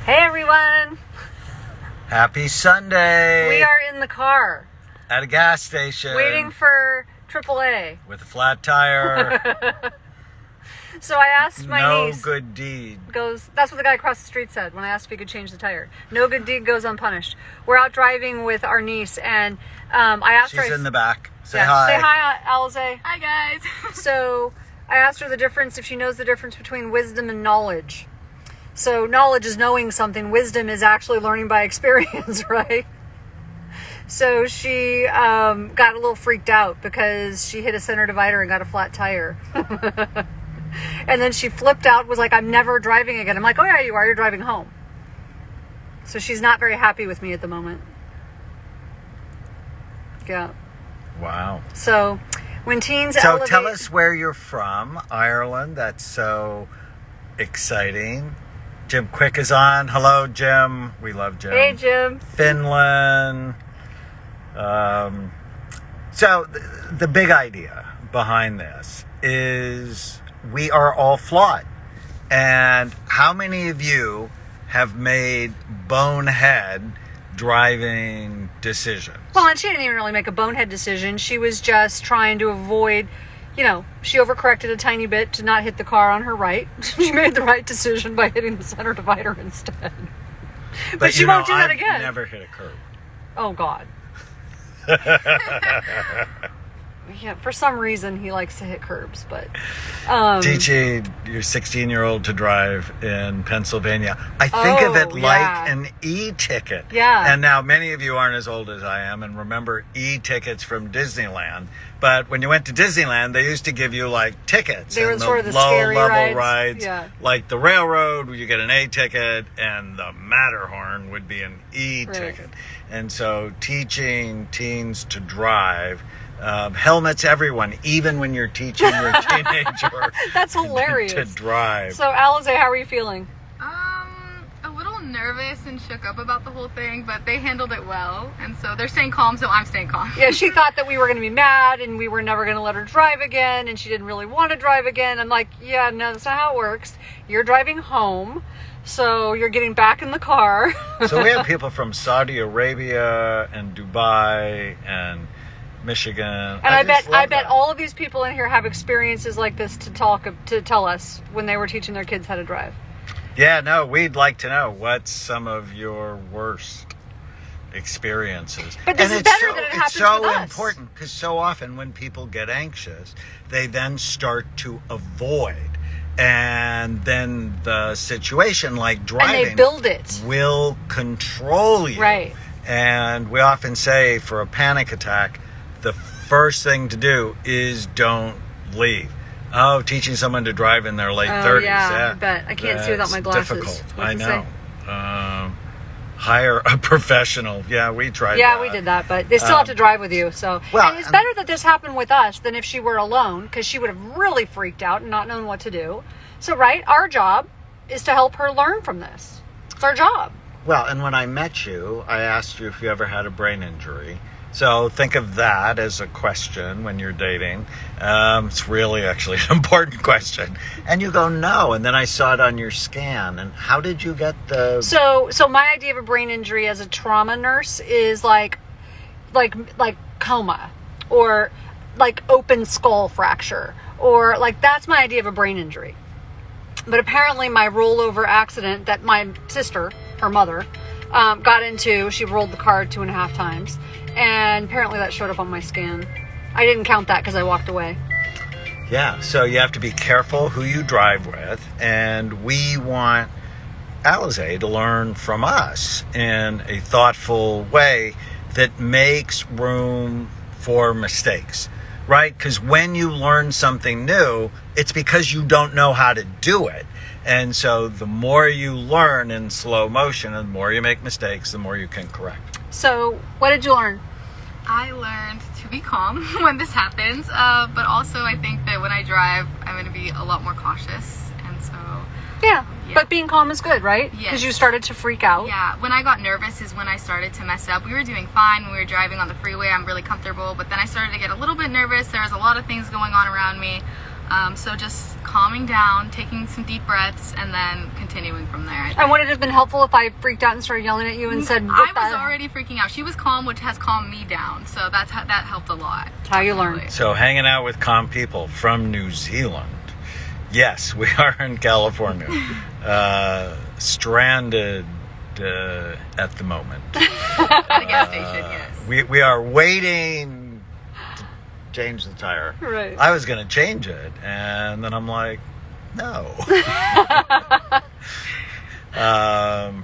Hey everyone! Happy Sunday! We are in the car. At a gas station. Waiting for AAA. With a flat tire. So I asked my niece. No good deed. That's what the guy across the street said when I asked if he could change the tire. No good deed goes unpunished. We're out driving with our niece and I asked her. She's in the back. Say yeah, hi. Say hi, elzay. Hi guys. So I asked her if she knows the difference between wisdom and knowledge. So knowledge is knowing something. Wisdom is actually learning by experience, right? So she got a little freaked out because she hit a center divider and got a flat tire. And then she flipped out, was like, I'm never driving again. I'm like, oh yeah, you are. You're driving home. So she's not very happy with me at the moment. Yeah. Wow. So when teens So tell us where you're from. Ireland. That's so exciting. Jim Quick is on. Hello, Jim. We love Jim. Hey, Jim. Finland. So the big idea behind this is we are all flawed. And how many of you have made bonehead driving decisions? Well, and she didn't even really make a bonehead decision. She was just trying to avoid, she overcorrected a tiny bit to not hit the car on her right. She made the right decision by hitting the center divider instead. But she won't do that again. I've never hit a curb. Oh, God. Yeah, for some reason he likes to hit curbs, but teaching your 16-year-old to drive in Pennsylvania, I think of it like an ETicket. Yeah. And now many of you aren't as old as I am and remember e-tickets from Disneyland. But when you went to Disneyland, they used to give you like tickets. They were sort of the scary low-level rides. Yeah. Like the railroad, you get an A ticket, and the Matterhorn would be an E-ticket. Right. And so teaching teens to drive. Helmets, everyone, even when you're teaching your teenager. That's hilarious. To drive. So, elzay, how are you feeling? A little nervous and shook up about the whole thing, but they handled it well, and so they're staying calm, so I'm staying calm. Yeah, she thought that we were going to be mad, and we were never going to let her drive again, and she didn't really want to drive again. I'm like, yeah, no, that's not how it works. You're driving home, so you're getting back in the car. So we have people from Saudi Arabia and Dubai and Michigan. And I bet all of these people in here have experiences like this to tell us when they were teaching their kids how to drive. Yeah, no, we'd like to know what's some of your worst experiences. But this is better that it happens with us. It's so important because so often when people get anxious, they then start to avoid. And then the situation, like driving, and they build it, will control you. Right. And we often say for a panic attack, the first thing to do is don't leave. Oh, teaching someone to drive in their late 30s. Yeah, I bet. I can't see without my glasses. Difficult. What's I know. Hire a professional. Yeah, we tried Yeah, that. we did that, but they still have to drive with you. So, and it's better that this happened with us than if she were alone, because she would have really freaked out and not known what to do. So, right, our job is to help her learn from this. It's our job. Well, and when I met you, I asked you if you ever had a brain injury. So think of that as a question when you're dating. It's really actually an important question. And you go, no. And then I saw it on your scan. And how did you get the... So my idea of a brain injury as a trauma nurse is like coma or like open skull fracture or like that's my idea of a brain injury. But apparently my rollover accident that my sister, her mother, got into, she rolled the car 2.5 times. And apparently that showed up on my scan. I didn't count that because I walked away. Yeah, so you have to be careful who you drive with. And we want elzay to learn from us in a thoughtful way that makes room for mistakes, right? Because when you learn something new, it's because you don't know how to do it. And so the more you learn in slow motion and the more you make mistakes, the more you can correct. So what did you learn? I learned to be calm when this happens, but also I think that when I drive, I'm going to be a lot more cautious, and so... Yeah, but being calm is good, right? Yes. Because you started to freak out. Yeah, when I got nervous is when I started to mess up. We were doing fine when we were driving on the freeway. I'm really comfortable, but then I started to get a little bit nervous. There was a lot of things going on around me. So just calming down, taking some deep breaths, and then continuing from there. I think. And would it have been helpful if I freaked out and started yelling at you and said, I was already freaking out. She was calm, which has calmed me down. So that helped a lot. That's how you learn. So hanging out with calm people from New Zealand. Yes, we are in California. Stranded at the moment. At a gas station, yes. We are waiting to change the tire. Right. I was going to change it, and then I'm like, no.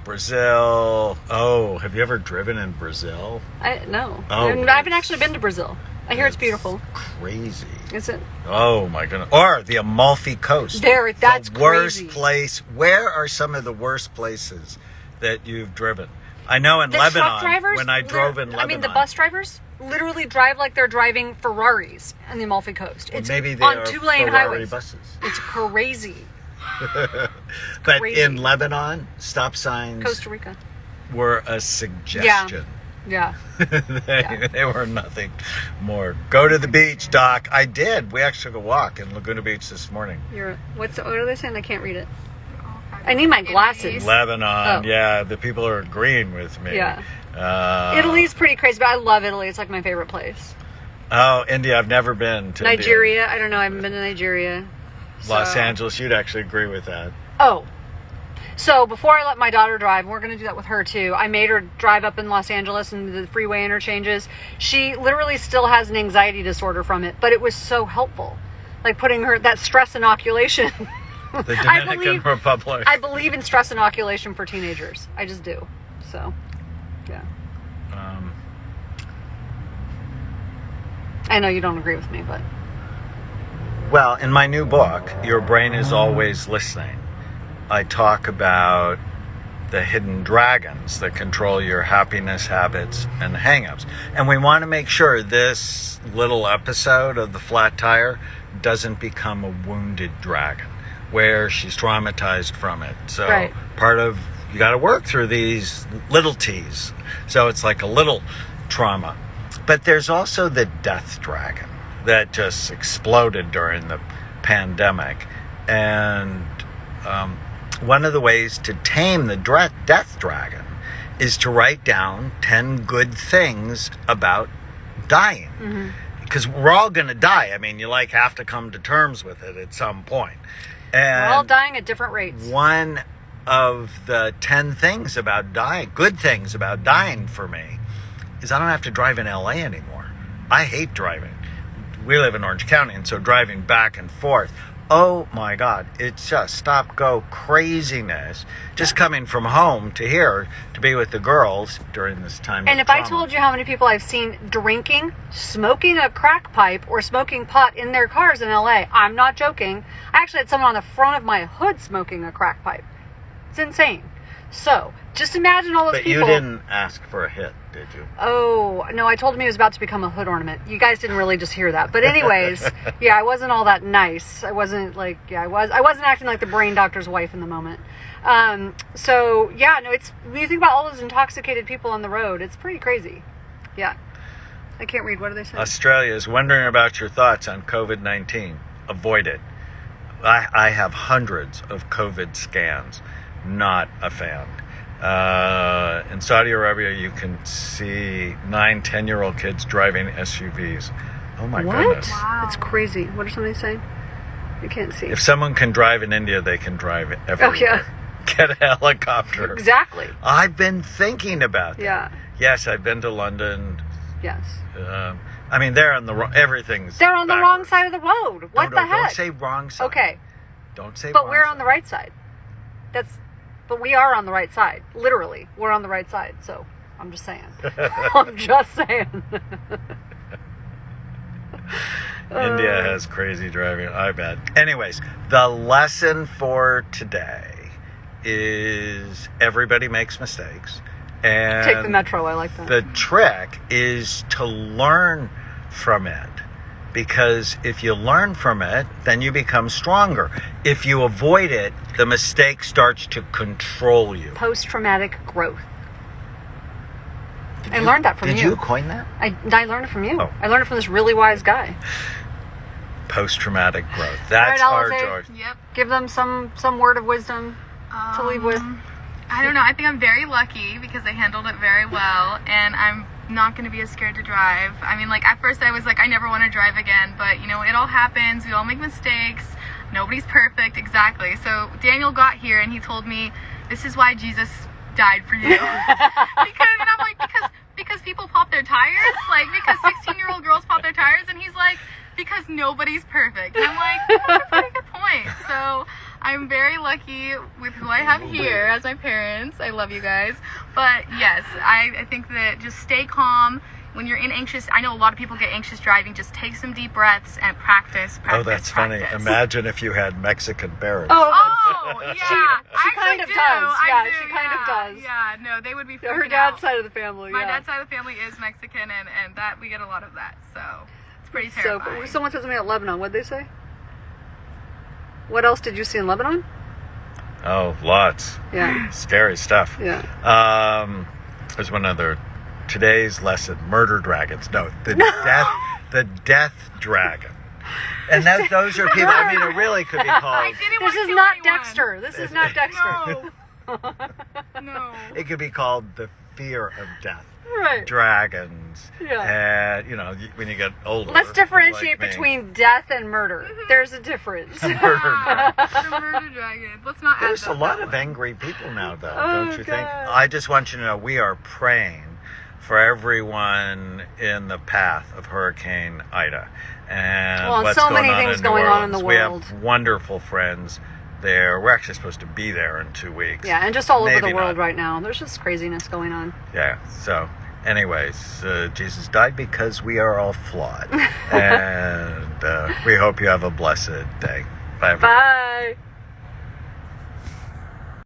Brazil. Oh, have you ever driven in Brazil? No. Oh, I haven't actually been to Brazil. I hear it's beautiful. Crazy. Is it? Oh my goodness. Or the Amalfi Coast. That's the worst crazy. place. Where are some of the worst places that you've driven? I know in The Lebanon, truck drivers, when I drove in Lebanon. I mean, the bus drivers literally drive like they're driving Ferraris on the Amalfi Coast. It's maybe they on are 2-lane Ferrari highways. buses. It's crazy. But crazy. in Lebanon, stop signs Costa Rica. were a suggestion. Yeah. They were nothing more. Go to the beach, Doc. I did. We actually took a walk in Laguna Beach this morning. What are they saying? I can't read it. I need my glasses. Lebanon, Oh. yeah. The people are agreeing with me. Yeah. Uh, Italy's pretty crazy, but I love Italy. It's like my favorite place. Oh, India. I've never been to India. Nigeria. I don't know. I haven't been to Nigeria. Los So- Angeles. You'd actually agree with that. Oh. So before I let my daughter drive, we're going to do that with her too. I made her drive up in Los Angeles and the freeway interchanges. She literally still has an anxiety disorder from it, but it was so helpful. Like putting her, that stress inoculation. The Dominican Republic. I believe in stress inoculation for teenagers. I just do. So, yeah. I know you don't agree with me, but... Well, in my new book, Your Brain is Always Listening, I talk about the hidden dragons that control your happiness, habits, and hang-ups. And we want to make sure this little episode of The Flat Tire doesn't become a wounded dragon where she's traumatized from it. So Right. part of, you got to work through these little T's. So it's like a little trauma. But there's also the death dragon that just exploded during the pandemic. And one of the ways to tame the death dragon is to write down 10 good things about dying. Mm-hmm. Because we're all going to die. I mean, you like have to come to terms with it at some point. And We're all dying at different rates. one of the 10 things about dying, good things about dying for me, is I don't have to drive in LA anymore. I hate driving. We live in Orange County, and so driving back and forth, oh my God, it's just stop-go craziness. Just coming from home to here to be with the girls during this time. And if I told you how many people I've seen drinking, smoking a crack pipe, or smoking pot in their cars in LA, I'm not joking. I actually had someone on the front of my hood smoking a crack pipe. It's insane. So, just imagine all those But people. you didn't ask for a hit, did you? Oh, no, I told him he was about to become a hood ornament. You guys didn't really just hear that. But anyways, yeah, I wasn't all that nice. I wasn't like, I wasn't acting like the brain doctor's wife in the moment. So, yeah, no, it's, when you think about all those intoxicated people on the road, it's pretty crazy. Yeah. I can't read. What are they saying? Australia is wondering about your thoughts on COVID-19. Avoid it. I have hundreds of COVID scans. Not a fan. In Saudi Arabia, you can see 9-10-year-old kids driving SUVs. Oh my goodness. Wow. That's crazy. What are somebody saying? You can't see. If someone can drive in India, they can drive everywhere. Oh, yeah. Get a helicopter. Exactly. I've been thinking about that. Yeah. Yes, I've been to London. Yes. I mean, they're on the wrong, everything's They're on the backwards. wrong side of the road. What the heck? Don't say wrong side. Okay. Don't say But wrong we're side. on the right side. But we are on the right side. Literally, we're on the right side. So I'm just saying. I'm just saying. India has crazy driving, I bet. Anyways, the lesson for today is everybody makes mistakes. And Take the metro. I like that. the trick is to learn from it. Because if you learn from it, then you become stronger. If you avoid it, the mistake starts to control you. Post-traumatic growth. I learned that from you. Did you coin that? I learned it from you. Oh. I learned it from this really wise guy. post-traumatic growth. That's All our right, Elzay. George. Yep. Give them some word of wisdom to leave with. I don't know. I think I'm very lucky because they handled it very well, and I'm not going to be as scared to drive. I mean, like, at first I was like, I never want to drive again, but, you know, it all happens. We all make mistakes. Nobody's perfect. Exactly. So Daniel got here, and he told me, this is why Jesus died for you. And I'm like, because people pop their tires? Like, because 16-year-old girls pop their tires? And he's like, because nobody's perfect. And I'm like, that's a pretty good point. So I'm very lucky with who I have here as my parents. I love you guys. But yes, I think that just stay calm. When you're in anxious, I know a lot of people get anxious driving. Just take some deep breaths and practice. Oh, that's funny. Imagine if you had Mexican parents. Oh, yeah. She kind of does. Yeah, she kind of does. Yeah, no, they would be freaking Her dad's out. side of the family. My yeah. dad's side of the family is Mexican, and that we get a lot of that. So it's pretty So, terrifying. someone said something about Lebanon. What'd they say? What else did you see in Lebanon? Oh, lots. Yeah. Scary stuff. Yeah. There's one other. Today's lesson: murder dragons. No, the death dragon. And those are people. I mean, it really could be I called. didn't This want to is kill not anyone. Dexter. This is not Dexter. No. No. It could be called the fear of death. Right. Dragons. Yeah. And when you get older. Let's differentiate like me, between death and murder. There's a difference. murder dragon. The murder dragon. Let's not add There's a that lot that of way. angry people now, though, Oh, don't you think? God. I just want you to know we are praying for everyone in the path of Hurricane Ida and Well, and what's so going many on things in New going on in Orleans. the We world. have wonderful friends there. We're actually supposed to be there in 2 weeks. Yeah, and just all over Maybe the world not. right now. There's just craziness going on. Yeah. So, anyways, Jesus died because we are all flawed, and we hope you have a blessed day. Bye. Everyone. Bye.